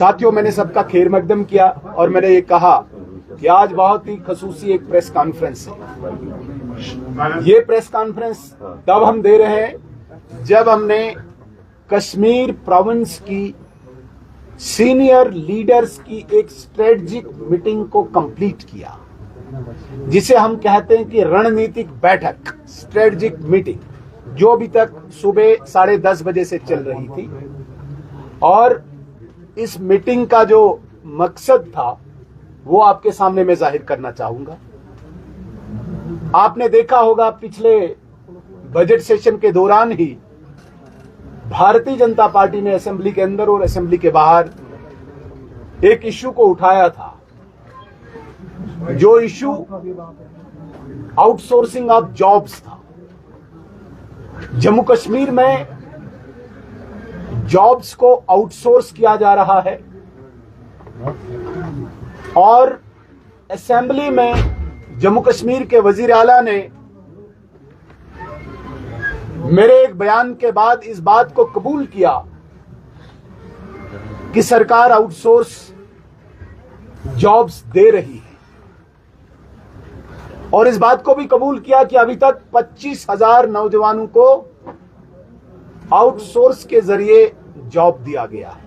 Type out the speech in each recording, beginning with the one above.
साथियों, मैंने सबका खैर मकदम किया और मैंने ये कहा कि आज बहुत ही खसूसी एक प्रेस कॉन्फ्रेंस है। ये प्रेस कॉन्फ्रेंस तब हम दे रहे हैं जब हमने कश्मीर प्रोविंस की सीनियर लीडर्स की एक स्ट्रेटजिक मीटिंग को कंप्लीट किया, जिसे हम कहते हैं कि रणनीतिक बैठक, स्ट्रेटजिक मीटिंग, जो अभी तक सुबह 10:30 बजे से चल रही थी। और इस मीटिंग का जो मकसद था वो आपके सामने मैं जाहिर करना चाहूंगा। आपने देखा होगा पिछले बजट सेशन के दौरान ही भारतीय जनता पार्टी ने असेंबली के अंदर और असेंबली के बाहर एक इश्यू को उठाया था, जो इश्यू आउटसोर्सिंग ऑफ जॉब्स था। जम्मू कश्मीर में जॉब्स को आउटसोर्स किया जा रहा है और असेंबली में जम्मू कश्मीर के वजीर आला ने मेरे एक बयान के बाद इस बात को कबूल किया कि सरकार आउटसोर्स जॉब्स दे रही है, और इस बात को भी कबूल किया कि अभी तक 25,000 नौजवानों को आउटसोर्स के जरिए जॉब दिया गया है।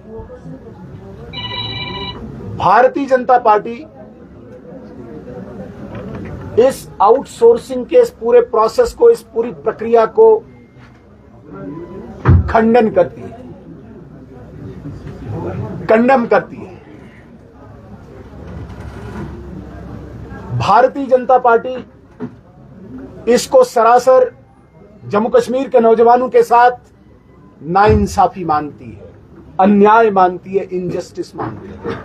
भारतीय जनता पार्टी इस आउटसोर्सिंग के इस पूरे प्रोसेस को, इस पूरी प्रक्रिया को खंडन करती है, कंडम करती है। भारतीय जनता पार्टी इसको सरासर जम्मू कश्मीर के नौजवानों के साथ नाइंसाफी मानती है, अन्याय मानती है, इनजस्टिस मानती है।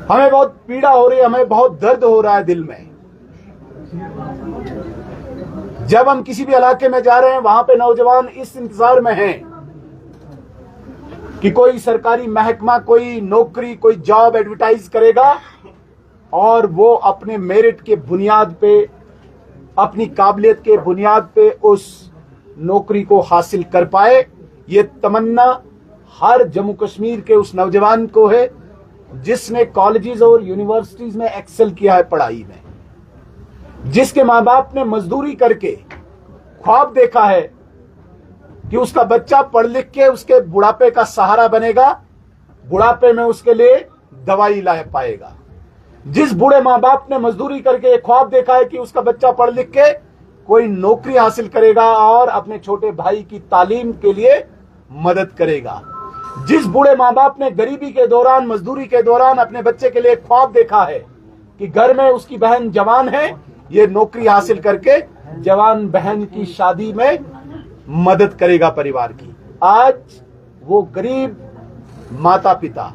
हमें बहुत पीड़ा हो रही है, हमें बहुत दर्द हो रहा है दिल में। जब हम किसी भी इलाके में जा रहे हैं, वहां पे नौजवान इस इंतजार में हैं कि कोई सरकारी महकमा, कोई नौकरी, कोई जॉब एडवर्टाइज करेगा और वो अपने मेरिट के बुनियाद पे, अपनी काबिलियत के बुनियाद पे उस नौकरी को हासिल कर पाए। ये तमन्ना हर जम्मू कश्मीर के उस नौजवान को है जिसने कॉलेजेस और यूनिवर्सिटीज में एक्सेल किया है पढ़ाई में, जिसके माँ बाप ने मजदूरी करके ख्वाब देखा है कि उसका बच्चा पढ़ लिख के उसके बुढ़ापे का सहारा बनेगा, बुढ़ापे में उसके लिए दवाई ला पाएगा। जिस बूढ़े माँ बाप ने मजदूरी करके ख्वाब देखा है कि उसका बच्चा पढ़ लिख के कोई नौकरी हासिल करेगा और अपने छोटे भाई की तालीम के लिए मदद करेगा। जिस बूढ़े माँ बाप ने गरीबी के दौरान, मजदूरी के दौरान अपने बच्चे के लिए ख्वाब देखा है कि घर में उसकी बहन जवान है, ये नौकरी हासिल करके जवान बहन की शादी में मदद करेगा परिवार की। आज वो गरीब माता पिता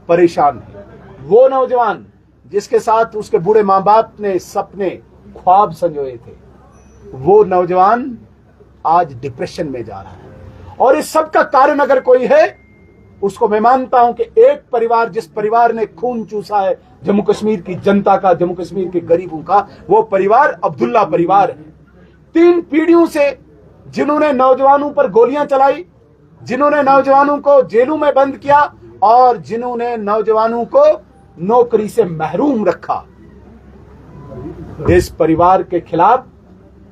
परेशान है। वो नौजवान जिसके साथ उसके बूढ़े माँ बाप ने सपने, ख्वाब संजोए थे, वो नौजवान आज डिप्रेशन में जा रहा है। और इस सब का कारण अगर कोई है, उसको मैं मानता हूं कि एक परिवार, जिस परिवार ने खून चूसा है जम्मू कश्मीर की जनता का, जम्मू कश्मीर के गरीबों का, वो परिवार अब्दुल्ला परिवार है। 3 पीढ़ियों से जिन्होंने नौजवानों पर गोलियां चलाई, जिन्होंने नौजवानों को जेलों में बंद किया और जिन्होंने नौजवानों को नौकरी से महरूम रखा, इस परिवार के खिलाफ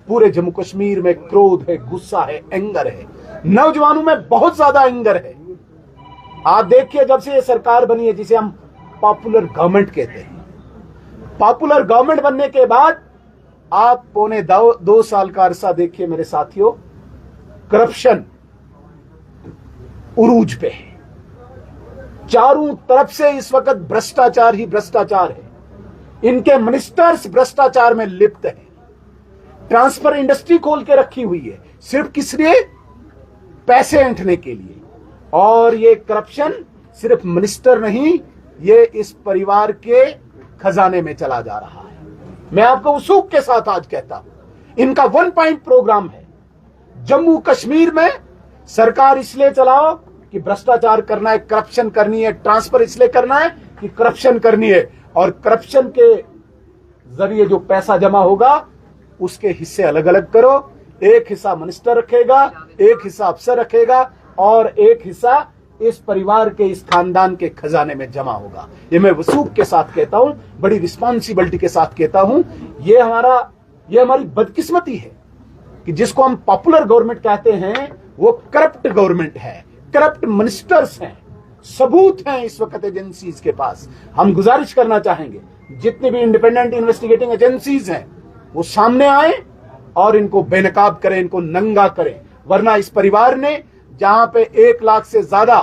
पूरे जम्मू कश्मीर में क्रोध है, गुस्सा है, एंगर है। नौजवानों में बहुत ज्यादा एंगर है। आप देखिए, जब से ये सरकार बनी है, जिसे हम पॉपुलर गवर्नमेंट कहते हैं, पॉपुलर गवर्नमेंट बनने के बाद आप पौने 2 साल का अरसा देखिए मेरे साथियों, करप्शन उरूज पे है। चारों तरफ से इस वक्त भ्रष्टाचार ही भ्रष्टाचार है। इनके मिनिस्टर्स भ्रष्टाचार में लिप्त हैं। ट्रांसफर इंडस्ट्री खोल के रखी हुई है, सिर्फ किस लिए? पैसे ऐंठने के लिए। और ये करप्शन सिर्फ मिनिस्टर नहीं, ये इस परिवार के खजाने में चला जा रहा है। मैं आपको उसूक के साथ आज कहता हूं, इनका 1 पॉइंट प्रोग्राम है। जम्मू कश्मीर में सरकार इसलिए चलाओ कि भ्रष्टाचार करना है, करप्शन करनी है। ट्रांसफर इसलिए करना है कि करप्शन करनी है, और करप्शन के जरिए जो पैसा जमा होगा उसके हिस्से अलग अलग करो। एक हिस्सा मिनिस्टर रखेगा, एक हिस्सा अफसर रखेगा और एक हिस्सा इस परिवार के, इस खानदान के खजाने में जमा होगा। ये मैं वसूख के साथ कहता हूं, बड़ी रिस्पॉन्सिबिलिटी के साथ कहता हूं। ये हमारी बदकिस्मती है कि जिसको हम पॉपुलर गवर्नमेंट कहते हैं वो करप्ट गवर्नमेंट है, करप्ट मिनिस्टर्स हैं, सबूत हैं इस वक्त एजेंसीज के पास। हम गुजारिश करना चाहेंगे जितने भी इंडिपेंडेंट इन्वेस्टिगेटिंग एजेंसीज हैं वो सामने आए और इनको बेनकाब करें, इनको नंगा करें, वरना इस परिवार ने जहां पे 1 लाख से ज्यादा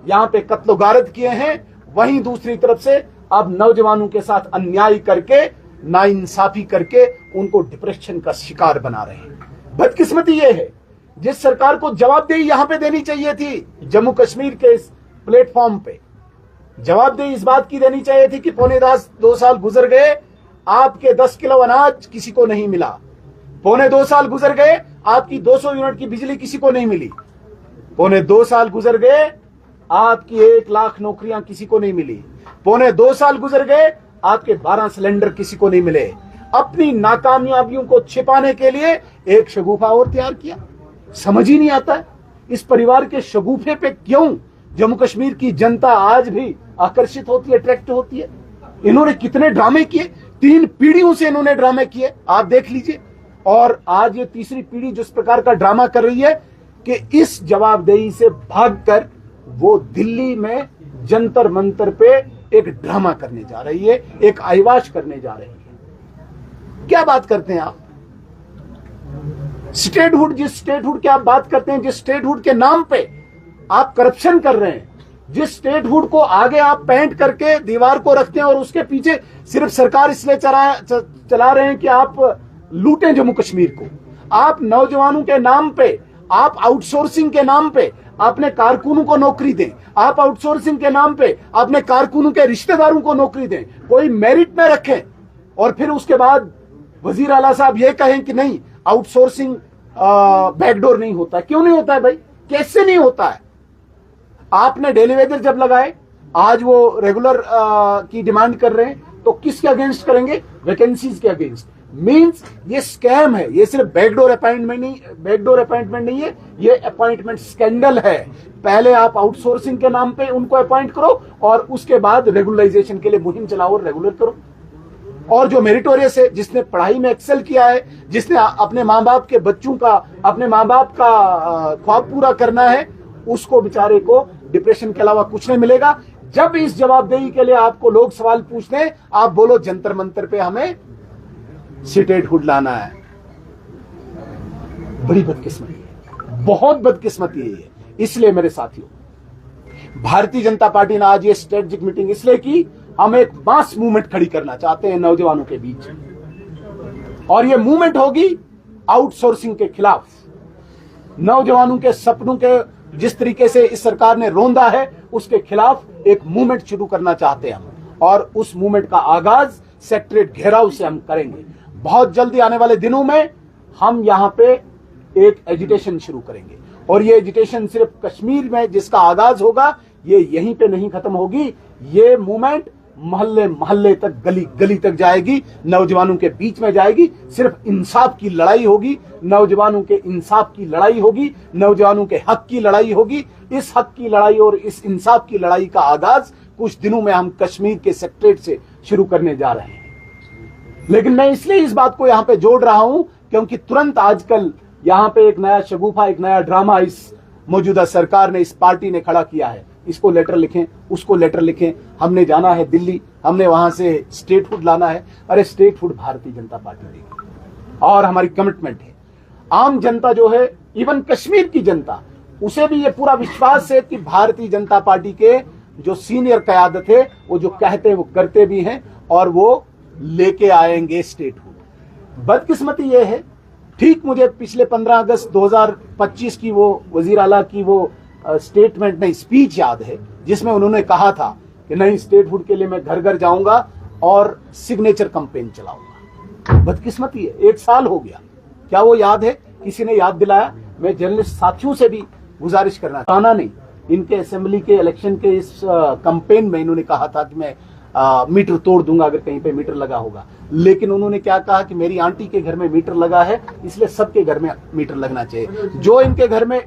यहां पे कत्लो गारत किए हैं, वहीं दूसरी तरफ से अब नौजवानों के साथ अन्याय करके, नाइंसाफी करके उनको डिप्रेशन का शिकार बना रहे हैं। बदकिस्मती ये है, जिस सरकार को जवाबदेही यहां पे देनी चाहिए थी, जम्मू कश्मीर के इस प्लेटफॉर्म पे जवाबदेही इस बात की देनी चाहिए थी कि 2 साल गुजर गए, आपके 10 किलो अनाज किसी को नहीं मिला। 2 साल गुजर गए, आपकी 200 यूनिट की बिजली किसी को नहीं मिली। 2 साल गुजर गए, आपकी 1 लाख नौकरियां किसी को नहीं मिली। 2 साल गुजर गए, आपके 12 सिलेंडर किसी को नहीं मिले। अपनी नाकामयाबियों को छिपाने के लिए एक शगुफा और तैयार किया। समझ ही नहीं आता है इस परिवार के शगुफे पे क्यों जम्मू कश्मीर की जनता आज भी आकर्षित होती है, अट्रैक्ट होती है। इन्होंने कितने ड्रामे किए, 3 पीढ़ियों से इन्होंने ड्रामे किए, आप देख लीजिए। और आज ये तीसरी पीढ़ी जिस प्रकार का ड्रामा कर रही है कि इस जवाबदेही से भागकर वो दिल्ली में जंतर मंतर पे एक ड्रामा करने जा रही है, एक अयवाश करने जा रही है। क्या बात करते हैं आप? स्टेटहुड, जिस स्टेटहुड की आप बात करते हैं, जिस स्टेटहुड के नाम पे आप करप्शन कर रहे हैं, जिस स्टेटहुड को आगे आप पेंट करके दीवार को रखते हैं और उसके पीछे सिर्फ सरकार इसलिए चला रहे हैं कि आप लूटें जम्मू कश्मीर को। आप नौजवानों के नाम पे, आप आउटसोर्सिंग के नाम पे अपने कारकुनों को नौकरी दें, आप आउटसोर्सिंग के नाम पे अपने कारकुनों के रिश्तेदारों को नौकरी दें, कोई मेरिट में रखें और फिर उसके बाद वजीर आला साहब ये कहें कि नहीं आउटसोर्सिंग बैकडोर नहीं होता है। क्यों नहीं होता है भाई? कैसे नहीं होता है? आपने डेली वेजर जब लगाए, आज वो रेगुलर की डिमांड कर रहे हैं, तो किसके अगेंस्ट करेंगे? वैकेंसीज के अगेंस्ट। मींस ये स्कैम है, ये सिर्फ बैकडोर अपॉइंटमेंट नहीं है, ये अपॉइंटमेंट स्कैंडल है। पहले आप आउटसोर्सिंग के नाम पे उनको अपॉइंट करो और उसके बाद रेगुलराइजेशन के लिए मुहिम चलाओ और रेगुलर करो। और जो मेरिटोरियस है, जिसने पढ़ाई में एक्सेल किया है, जिसने अपने माँ बाप के बच्चों का, अपने माँ बाप का ख्वाब पूरा करना है, उसको बेचारे को डिप्रेशन के अलावा कुछ नहीं मिलेगा। जब इस जवाबदेही के लिए आपको लोग सवाल पूछते हैं, आप बोलो जंतर मंतर पे हमें स्टेटहुड लाना है। बड़ी बदकिस्मती है, बहुत बदकिस्मती है ये। इसलिए मेरे साथियों, भारतीय जनता पार्टी ने आज ये स्ट्रेटेजिक मीटिंग इसलिए की, हम एक मास मूवमेंट खड़ी करना चाहते हैं नौजवानों के बीच, और ये मूवमेंट होगी आउटसोर्सिंग के खिलाफ। नौजवानों के सपनों के जिस तरीके से इस सरकार ने रौंदा है, उसके खिलाफ एक मूवमेंट शुरू करना चाहते हैं हम, और उस मूवमेंट का आगाज सेक्रेटरीट घेराव से हम करेंगे। बहुत जल्दी आने वाले दिनों में हम यहां पे एक एजिटेशन शुरू करेंगे, और ये एजिटेशन सिर्फ कश्मीर में जिसका आगाज होगा, ये यहीं पे नहीं खत्म होगी। ये मूवमेंट मोहल्ले मोहल्ले तक, गली गली तक जाएगी, नौजवानों के बीच में जाएगी। सिर्फ इंसाफ की लड़ाई होगी, नौजवानों के इंसाफ की लड़ाई होगी, नौजवानों के हक की लड़ाई होगी। इस हक की लड़ाई और इस इंसाफ की लड़ाई का आगाज कुछ दिनों में हम कश्मीर के सेक्रेटरीट से शुरू करने जा रहे हैं। लेकिन मैं इसलिए इस बात को यहां पे जोड़ रहा हूं क्योंकि तुरंत आजकल यहां पे एक नया शगुफा, एक नया ड्रामा इस मौजूदा सरकार ने, इस पार्टी ने खड़ा किया है। इसको लेटर लिखें, उसको लेटर लिखें, हमने जाना है दिल्ली, हमने वहां से स्टेटहुड लाना है। अरे स्टेटहुड भारतीय जनता पार्टी देगी और हमारी कमिटमेंट है। आम जनता जो है, इवन कश्मीर की जनता, उसे भी ये पूरा विश्वास है कि भारतीय जनता पार्टी के जो सीनियर क़यादत है, वो जो कहते हैं वो करते भी हैं, और वो लेके आएंगे स्टेटहुड। बदकिस्मती ये है, ठीक मुझे पिछले 15 अगस्त 2025 की वो वजीर आला की वो स्टेटमेंट नहीं, स्पीच याद है, जिसमें उन्होंने कहा था कि नहीं, स्टेटहुड के लिए मैं घर घर जाऊंगा और सिग्नेचर कैंपेन चलाऊंगा। बदकिस्मती है, 1 साल हो गया, क्या वो याद है? किसी ने याद दिलाया? मैं जर्नलिस्ट साथियों से भी गुजारिश करना चाहना नहीं, इनके असेंबली के इलेक्शन के इस कैंपेन में इन्होंने कहा था कि मैं मीटर तोड़ दूंगा अगर कहीं पे मीटर लगा होगा। लेकिन उन्होंने क्या कहा कि मेरी आंटी के घर में मीटर लगा है, इसलिए सबके घर में मीटर लगना चाहिए। जो इनके घर में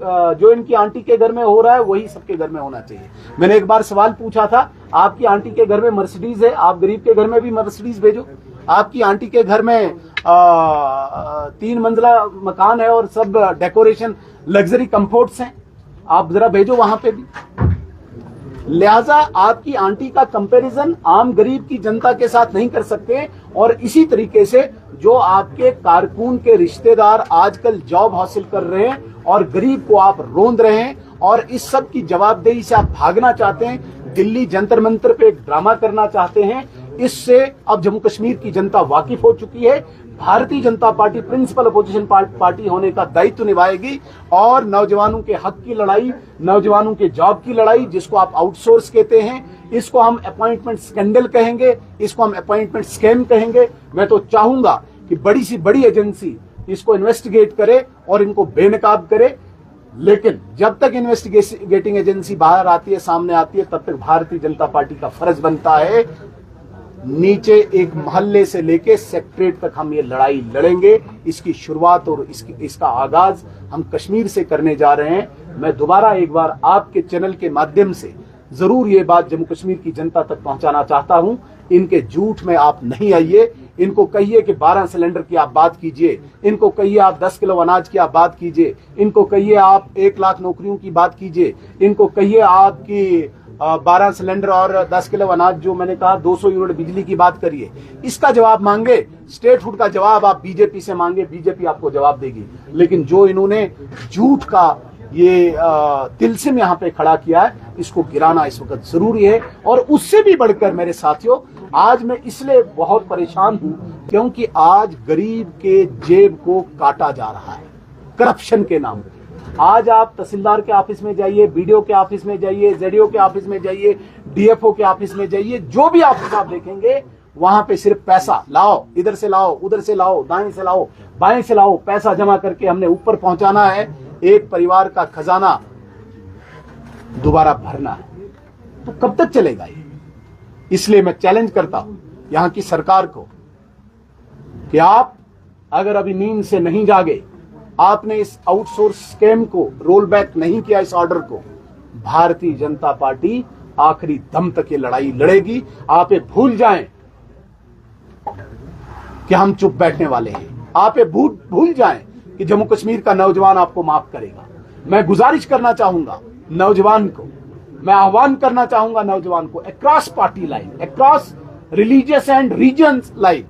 जो इनकी आंटी के घर में हो रहा है वही सबके घर में होना चाहिए। मैंने एक बार सवाल पूछा था, आपकी आंटी के घर में मर्सिडीज है, आप गरीब के घर में भी मर्सिडीज भेजो। आपकी आंटी के घर में 3 मंजिला मकान है और सब डेकोरेशन लग्जरी कंफर्ट्स हैं, आप जरा भेजो वहां पे भी। लिहाजा आपकी आंटी का कंपैरिजन आम गरीब की जनता के साथ नहीं कर सकते। और इसी तरीके से जो आपके कारकुन के रिश्तेदार आजकल जॉब हासिल कर रहे हैं और गरीब को आप रोंद रहे हैं और इस सब की जवाबदेही से आप भागना चाहते हैं, दिल्ली जंतर मंतर पे एक ड्रामा करना चाहते हैं, इससे अब जम्मू कश्मीर की जनता वाकिफ हो चुकी है। Bharatiya Janata party principal opposition party होने का दायित्व निभाएगी और नौजवानों के हक की लड़ाई, नौजवानों के जॉब की लड़ाई, जिसको आप आउटसोर्स कहते हैं, इसको हम अपॉइंटमेंट स्कैंडल कहेंगे, इसको हम अपॉइंटमेंट स्कैम कहेंगे। मैं तो चाहूंगा कि बड़ी सी बड़ी एजेंसी इसको इन्वेस्टिगेट करे और इनको बेनकाब करे, लेकिन जब तक इन्वेस्टिगेटिंग एजेंसी बाहर आती है, सामने आती है, तब तक भारतीय जनता पार्टी का फर्ज बनता है नीचे एक मोहल्ले से लेके सेक्रेटरीट तक हम ये लड़ाई लड़ेंगे। इसकी शुरुआत और इसका आगाज हम कश्मीर से करने जा रहे हैं। मैं दोबारा एक बार आपके चैनल के माध्यम से जरूर ये बात जम्मू कश्मीर की जनता तक पहुंचाना चाहता हूं। इनके झूठ में आप नहीं आइए। इनको कहिए कि 12 सिलेंडर की आप बात कीजिए, इनको कहिए आप 10 किलो अनाज की आप बात कीजिए, इनको कहिए आप 1 लाख नौकरियों की बात कीजिए, इनको कहिए आपकी 12 सिलेंडर और 10 किलो अनाज, जो मैंने कहा 200 यूनिट बिजली की बात करिए। इसका जवाब मांगे, स्टेट फूड का जवाब आप बीजेपी से मांगे, बीजेपी आपको जवाब देगी। लेकिन जो इन्होंने झूठ का ये तिलस्म यहाँ पे खड़ा किया है, इसको गिराना इस वक्त जरूरी है। और उससे भी बढ़कर मेरे साथियों, आज मैं इसलिए बहुत परेशान हूं क्योंकि आज गरीब के जेब को काटा जा रहा है करप्शन के नाम पे। आज आप तहसीलदार के ऑफिस में जाइए, बीडीओ के ऑफिस में जाइए, जेडीओ के ऑफिस में जाइए, डीएफओ के ऑफिस में जाइए, जो भी ऑफिस आप देखेंगे वहां पे सिर्फ पैसा लाओ, इधर से लाओ, उधर से लाओ, दाएं से लाओ, बाएं से लाओ, पैसा जमा करके हमने ऊपर पहुंचाना है, एक परिवार का खजाना दोबारा भरना है। तो कब तक चलेगा ये? इसलिए मैं चैलेंज करता हूं यहां की सरकार को कि आप अगर अभी नींद से नहीं जागे, आपने इस आउटसोर्स स्कैम को रोल बैक नहीं किया, इस ऑर्डर को, भारतीय जनता पार्टी आखिरी दम तक ये लड़ाई लड़ेगी। आप ये भूल जाएं कि हम चुप बैठने वाले हैं। आप ये भूल जाएं कि जम्मू कश्मीर का नौजवान आपको माफ करेगा। मैं गुजारिश करना चाहूंगा नौजवान को, मैं आह्वान करना चाहूंगा नौजवान को, across party line, across religious and regions line,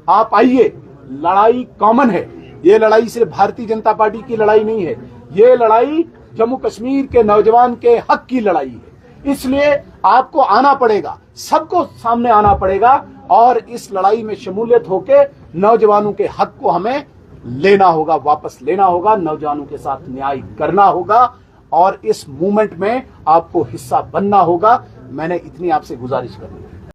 आप आइए। लड़ाई कॉमन है, ये लड़ाई सिर्फ भारतीय जनता पार्टी की लड़ाई नहीं है, ये लड़ाई जम्मू कश्मीर के नौजवान के हक की लड़ाई है। इसलिए आपको आना पड़ेगा, सबको सामने आना पड़ेगा और इस लड़ाई में शमूलियत होकर नौजवानों के हक को हमें लेना होगा, वापस लेना होगा, नौजवानों के साथ न्याय करना होगा और इस मूवमेंट में आपको हिस्सा बनना होगा। मैंने इतनी आपसे गुजारिश करनी है।